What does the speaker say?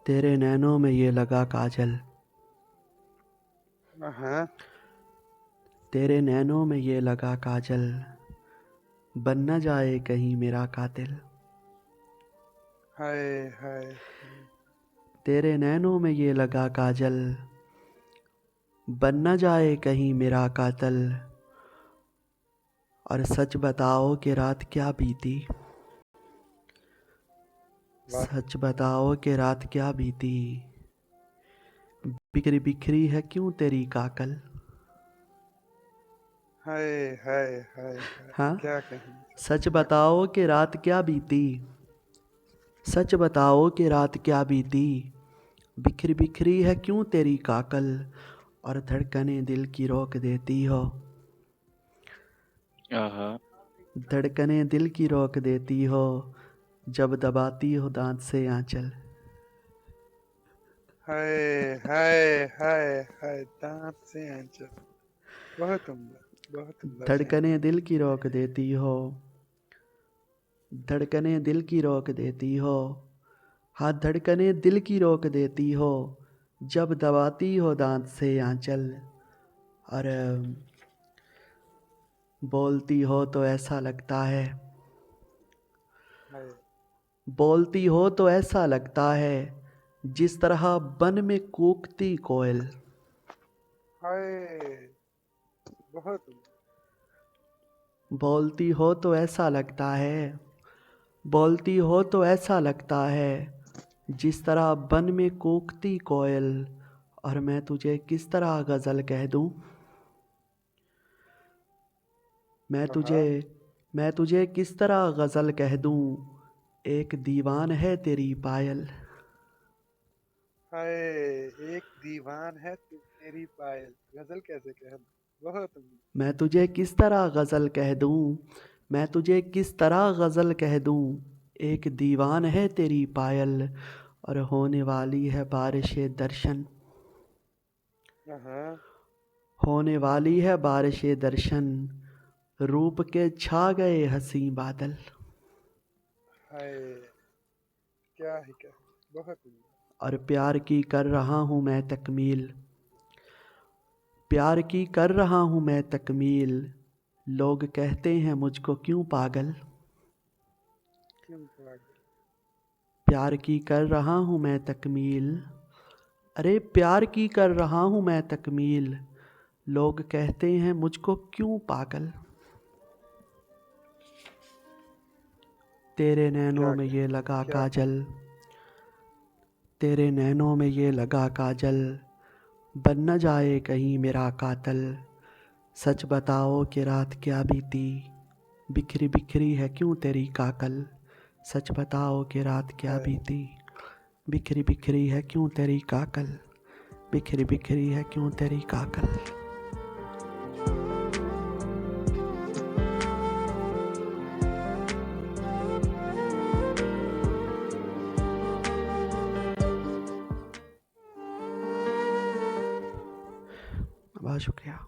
तेरे नैनों में ये लगा काजल, हाँ। तेरे नैनों में ये लगा काजल, बन न जाए कहीं मेरा कातिल। हाय हाय। तेरे नैनों में ये लगा काजल, बन न जाए कहीं मेरा कातिल। और सच बताओ कि रात क्या बीती, वाह। सच बताओ कि रात क्या बीती। बिखरी बिखरी है क्यों तेरी काकल। हाय हाय हाय हाय। हाँ, क्या कहें। सच क्या कहें। बताओ कि रात क्या बीती, सच बताओ कि रात क्या बीती। बिखरी बिखरी है क्यों तेरी काकल, और धड़कने दिल की रोक देती हो। आहा। धड़कने दिल की रोक देती हो, जब दबाती हो दांत से आंचल। हाय हाय हाय हाय, दांत से आंचल। बहुत उम्दा। बहुत उम्दा शेर। धड़कने दिल की रोक देती हो, धड़कने दिल की रोक देती हो। हाँ, धड़कने दिल की रोक देती हो, जब दबाती हो दांत से आंचल। और बोलती हो तो ऐसा लगता है, हाय बोलती हो तो ऐसा लगता है, जिस तरह बन में कूकती कोयल। हाय। बहुत उम्दा। बोलती हो तो ऐसा लगता है, बोलती हो तो ऐसा लगता है, जिस तरह बन में कूकती कोयल। और मैं तुझे किस तरह गज़ल कह दूं, मैं तुझे हाँ। मैं तुझे किस तरह गज़ल कह दूं। एक दीवान है तेरी पायल। हाय। एक दीवान है तू तेरी पायल। गजल कैसे कह दूं? बहुत उम्दा। मैं तुझे किस तरह गज़ल कह दूं, मैं तुझे किस तरह गज़ल कह दूं। एक दीवान है तेरी पायल, और होने वाली है बारिश दर्शन। हाँ। होने वाली है बारिश दर्शन, रूप के छा गए हंसी बादल। हाय। क्या ही कहे। बहुत उम्दा। और प्यार की कर रहा हूँ मैं तकमील, प्यार की कर रहा हूँ मैं तकमील। लोग कहते हैं मुझको क्यों पागल। क्यों पागल। प्यार की कर रहा हूँ मैं तकमील, अरे प्यार की कर रहा हूँ मैं तकमील। लोग कहते हैं मुझको क्यों पागल। तेरे नैनों क्या में कहें। ये लगा क्या कहें। काजल, तेरे नैनों में ये लगा काजल, बन न जाए कहीं मेरा कातल। सच बताओ कि रात क्या बीती, बिखरी बिखरी है क्यों तेरी काकल। सच बताओ कि रात क्या हाय। बीती, बिखरी बिखरी है क्यों तेरी काकल। बिखरी बिखरी है क्यों तेरी काकल। बहुत शुक्रिया।